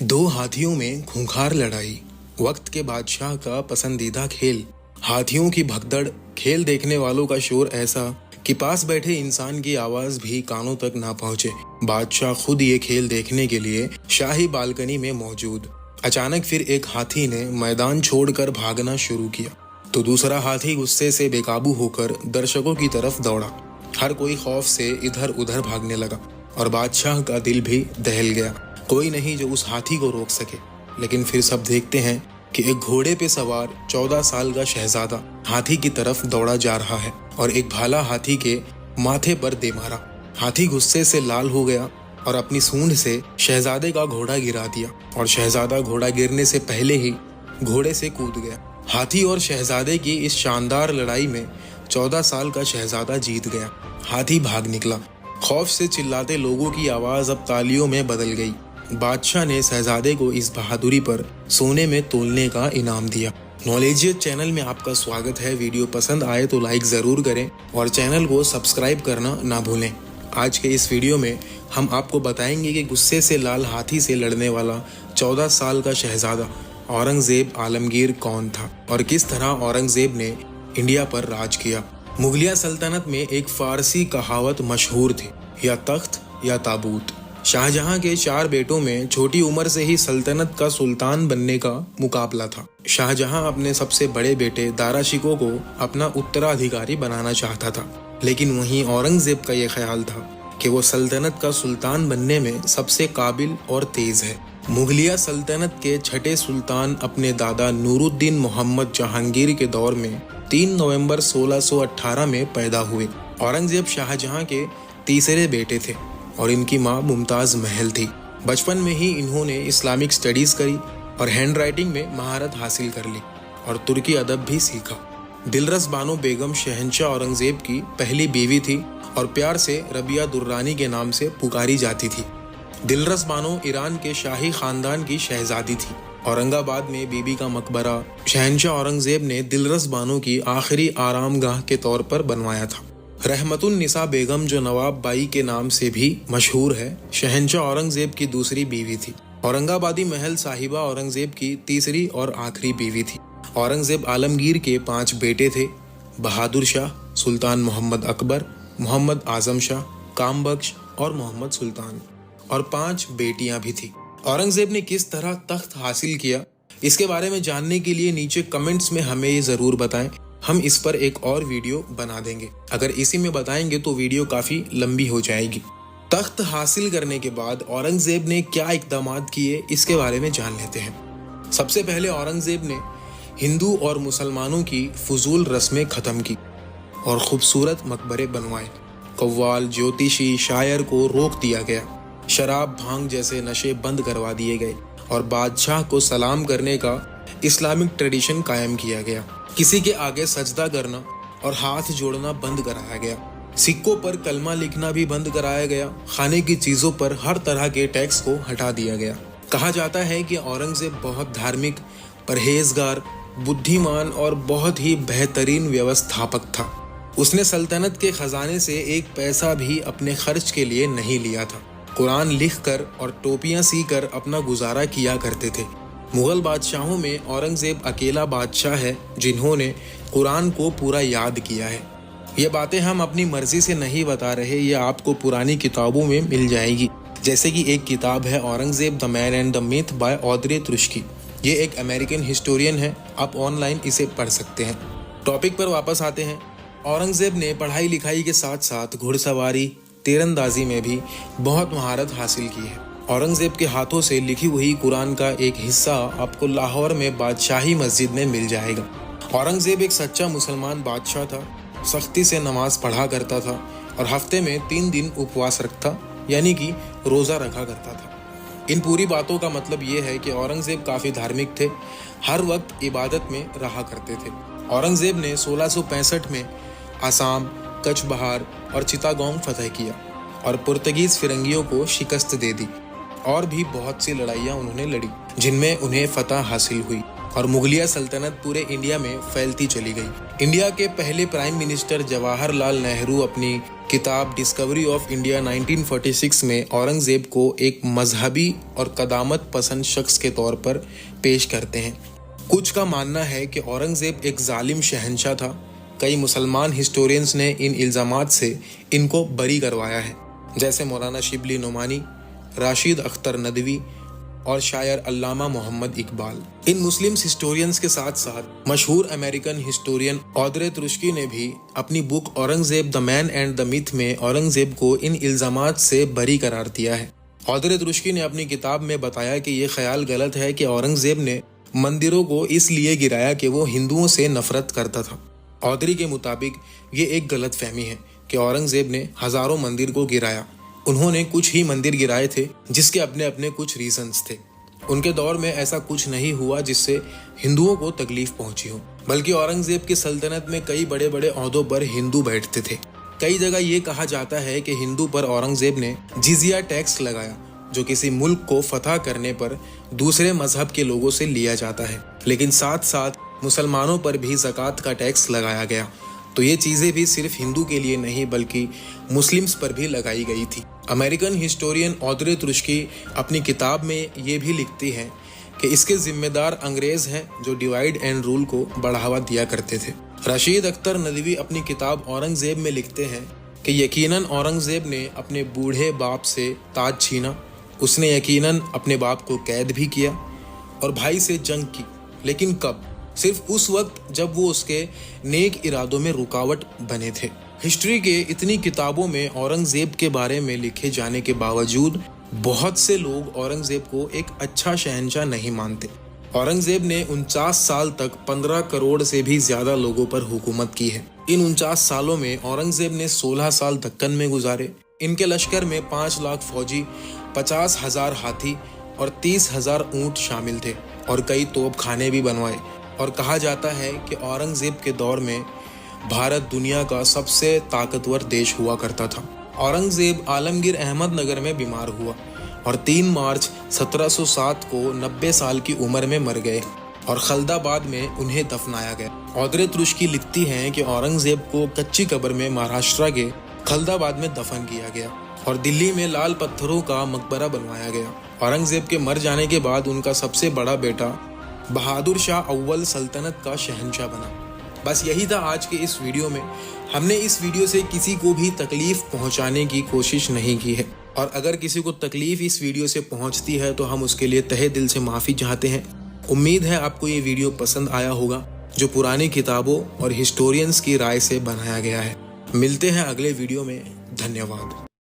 दो हाथियों में खूंखार लड़ाई, वक्त के बादशाह का पसंदीदा खेल। हाथियों की भगदड़, खेल देखने वालों का शोर ऐसा कि पास बैठे इंसान की आवाज भी कानों तक ना पहुंचे। बादशाह खुद ये खेल देखने के लिए शाही बालकनी में मौजूद। अचानक फिर एक हाथी ने मैदान छोड़कर भागना शुरू किया तो दूसरा हाथी गुस्से से बेकाबू होकर दर्शकों की तरफ दौड़ा। हर कोई खौफ से इधर उधर भागने लगा और बादशाह का दिल भी दहल गया। कोई नहीं जो उस हाथी को रोक सके। लेकिन फिर सब देखते हैं कि एक घोड़े पे सवार 14 साल का शहजादा हाथी की तरफ दौड़ा जा रहा है और एक भाला हाथी के माथे पर दे मारा। हाथी गुस्से से लाल हो गया और अपनी सूंड से शहजादे का घोड़ा गिरा दिया और शहजादा घोड़ा गिरने से पहले ही घोड़े से कूद गया। हाथी और शहजादे की इस शानदार लड़ाई में 14 साल का शहजादा जीत गया। हाथी भाग निकला। खौफ से चिल्लाते लोगों की आवाज अब तालियों में बदल गई। बादशाह ने शहजादे को इस बहादुरी पर सोने में तोलने का इनाम दिया। नॉलेजियत चैनल में आपका स्वागत है। वीडियो पसंद आए तो लाइक ज़रूर करें और चैनल को सब्सक्राइब करना ना भूलें। आज के इस वीडियो में हम आपको बताएंगे कि गुस्से से लाल हाथी से लड़ने वाला 14 साल का शहजादा औरंगजेब आलमगीर कौन था और किस तरह औरंगजेब ने इंडिया पर राज किया। मुगलिया सल्तनत में एक फारसी कहावत मशहूर थी, या तख्त या ताबूत। शाहजहां के 4 बेटों में छोटी उम्र से ही सल्तनत का सुल्तान बनने का मुकाबला था। शाहजहां अपने सबसे बड़े बेटे दारा शिकोह को अपना उत्तराधिकारी बनाना चाहता था, लेकिन वहीं औरंगजेब का यह ख्याल था कि वो सल्तनत का सुल्तान बनने में सबसे काबिल और तेज है। मुगलिया सल्तनत के छठे सुल्तान अपने दादा नूरुद्दीन मोहम्मद जहांगीर के दौर में 3 नवंबर 1618 में पैदा हुए। औरंगजेब शाहजहां के तीसरे बेटे थे और इनकी मां मुमताज महल थी। बचपन में ही इन्होंने इस्लामिक स्टडीज करी और हैंड राइटिंग में महारत हासिल कर ली और तुर्की अदब भी सीखा। दिलरस बानो बेगम शहंशाह औरंगजेब की पहली बीवी थी और प्यार से रबिया दुर्रानी के नाम से पुकारी जाती थी। दिलरस बानो ईरान के शाही खानदान की शहजादी थी। औरंगाबाद में बीबी का मकबरा शहंशाह औरंगजेब ने दिलरस बानो की आखिरी आरामगाह के तौर पर बनवाया था। रहमतुन निसा बेगम, जो नवाब बाई के नाम से भी मशहूर है, शहंशाह औरंगजेब की दूसरी बीवी थी। औरंगाबादी महल साहिबा औरंगजेब की तीसरी और आखिरी बीवी थी। औरंगजेब आलमगीर के 5 बेटे थे, बहादुर शाह, सुल्तान मोहम्मद अकबर, मोहम्मद आजम शाह, कामबख्श और मोहम्मद सुल्तान, और 5 बेटियां भी थी। औरंगजेब ने किस तरह तख्त हासिल किया, इसके बारे में जानने के लिए नीचे कमेंट्स में हमें ये जरूर बताएं। हम इस पर एक और वीडियो बना देंगे। अगर इसी में बताएंगे तो वीडियो काफी लंबी हो जाएगी। तख्त हासिल करने के बाद औरंगजेब ने क्या इकदामात किए, इसके बारे में जान लेते हैं। सबसे पहले औरंगजेब ने हिंदू और मुसलमानों की फजूल रस्में खत्म की और खूबसूरत मकबरे बनवाए। कव्वाल, ज्योतिषी, शायर को रोक दिया गया। शराब, भांग जैसे नशे बंद करवा दिए गए और बादशाह को सलाम करने का इस्लामिक ट्रेडिशन कायम किया गया। किसी के आगे सजदा करना और हाथ जोड़ना बंद कराया गया। सिक्कों पर कलमा लिखना भी बंद कराया गया। खाने की चीजों पर हर तरह के टैक्स को हटा दिया गया। कहा जाता है कि औरंगजेब बहुत धार्मिक, परहेजगार, बुद्धिमान और बहुत ही बेहतरीन व्यवस्थापक था। उसने सल्तनत के खजाने से एक पैसा भी अपने खर्च के लिए नहीं लिया था। कुरान लिखकर और टोपियां सीकर अपना गुजारा किया करते थे। मुगल बादशाहों में औरंगजेब अकेला बादशाह है जिन्होंने कुरान को पूरा याद किया है। ये बातें हम अपनी मर्जी से नहीं बता रहे, ये आपको पुरानी किताबों में मिल जाएगी। जैसे कि एक किताब है Aurangzeb the man and the myth by Audrey Truschke. ये एक अमेरिकन हिस्टोरियन है, आप ऑनलाइन इसे पढ़ सकते हैं। टॉपिक पर वापस आते हैं। औरंगजेब ने पढ़ाई लिखाई के साथ साथ घुड़सवारी, तीरंदाजी में भी बहुत महारत हासिल की है। औरंगजेब के हाथों से लिखी हुई कुरान का एक हिस्सा आपको लाहौर में बादशाही मस्जिद में मिल जाएगा। औरंगजेब एक सच्चा मुसलमान बादशाह था। सख्ती से नमाज पढ़ा करता था और हफ्ते में 3 दिन उपवास रखता, यानी कि रोज़ा रखा करता था। इन पूरी बातों का मतलब ये है कि औरंगजेब काफ़ी धार्मिक थे, हर वक्त इबादत में रहा करते थे। औरंगजेब ने 1665 में आसाम, कच्छ बहार और चिटागोंग फतह किया और पुर्तगीज फिरंगियों को शिकस्त दे दी। और भी बहुत सी लड़ाइयाँ उन्होंने लड़ी जिनमें उन्हें फतह हासिल हुई और मुगलिया सल्तनत पूरे इंडिया में फैलती चली गई। इंडिया के पहले प्राइम मिनिस्टर जवाहरलाल नेहरू अपनी किताब डिस्कवरी ऑफ इंडिया 1946 में औरंगजेब को एक मजहबी और कदामत पसंद शख्स के तौर पर पेश करते हैं। कुछ का मानना है कि औरंगजेब एक जालिम शहंशाह था। कई मुसलमान हिस्टोरियंस ने इन इल्ज़ामात से इनको बरी करवाया है, जैसे मौलाना शिबली नोमानी, राशिद अख्तर नदवी और शायर अल्लामा मोहम्मद इकबाल। इन मुस्लिम हिस्टोरियंस के साथ साथ मशहूर अमेरिकन हिस्टोरियन ऑद्रे तुर्की ने भी अपनी book Aurangzeb the man and the myth में औरंगजेब को इन इल्जामात से बरी करार दिया है। ऑद्रे तुर्की ने अपनी किताब में बताया कि ये ख्याल गलत है कि औरंगजेब ने मंदिरों को इसलिए गिराया कि वो हिंदुओं से नफरत करता था। ऑद्री के मुताबिक ये एक गलत फहमी है कि औरंगजेब ने हजारों मंदिर को गिराया। उन्होंने कुछ ही मंदिर गिराए थे जिसके अपने अपने कुछ रीजंस थे। उनके दौर में ऐसा कुछ नहीं हुआ जिससे हिंदुओं को तकलीफ पहुंची हो, बल्कि औरंगजेब की सल्तनत में कई बड़े बड़े ओहदों पर हिंदू बैठते थे। कई जगह ये कहा जाता है कि हिंदू पर औरंगजेब ने जिजिया टैक्स लगाया, जो किसी मुल्क को फतह करने पर दूसरे मजहब के लोगों से लिया जाता है, लेकिन साथ साथ मुसलमानों पर भी ज़कात का टैक्स लगाया गया। तो ये चीज़ें भी सिर्फ हिंदू के लिए नहीं बल्कि मुस्लिम्स पर भी लगाई गई थी। अमेरिकन हिस्टोरियन ऑद्रे तुर्की अपनी किताब में ये भी लिखती हैं कि इसके जिम्मेदार अंग्रेज़ हैं जो डिवाइड एंड रूल को बढ़ावा दिया करते थे। राशिद अख्तर नदवी अपनी किताब औरंगजेब में लिखते हैं कि यकीनन औरंगजेब ने अपने बूढ़े बाप से ताज छीना, उसने यकीनन अपने बाप को कैद भी किया और भाई से जंग की, लेकिन कब? सिर्फ उस वक्त जब वो उसके नेक इरादों में रुकावट बने थे। हिस्ट्री के इतनी किताबों में औरंगजेब के बारे में लिखे जाने के बावजूद बहुत से लोग औरंगजेब को एक अच्छा शहंशाह नहीं मानते। औरंगजेब ने 49 साल तक 15 करोड़ से भी ज्यादा लोगों पर हुकूमत की है। इन 49 सालों में औरंगजेब ने 16 साल दक्कन में गुजारे। इनके लश्कर में 5 लाख फौजी, 50,000 हाथी और 30,000 ऊंट शामिल थे और कई तोप खाने भी बनवाए। और कहा जाता है कि औरंगजेब के दौर में भारत दुनिया का सबसे ताकतवर देश हुआ करता था। औरंगजेब आलमगीर अहमदनगर में बीमार हुआ और 3 मार्च 1707 को 90 साल की उम्र में मर गए और खल्दाबाद में उन्हें दफनाया गया। ऑद्रे तुर्की लिखती हैं कि औरंगजेब को कच्ची कब्र में महाराष्ट्र के खल्दाबाद में दफन किया गया और दिल्ली में लाल पत्थरों का मकबरा बनवाया गया। औरंगजेब के मर जाने के बाद उनका सबसे बड़ा बेटा बहादुर शाह अव्वल सल्तनत का शहंशाह बना। बस यही था आज के इस वीडियो में। हमने इस वीडियो से किसी को भी तकलीफ पहुंचाने की कोशिश नहीं की है, और अगर किसी को तकलीफ इस वीडियो से पहुंचती है तो हम उसके लिए तहे दिल से माफ़ी चाहते हैं। उम्मीद है आपको ये वीडियो पसंद आया होगा, जो पुरानी किताबों और हिस्टोरियंस की राय से बनाया गया है। मिलते हैं अगले वीडियो में। धन्यवाद।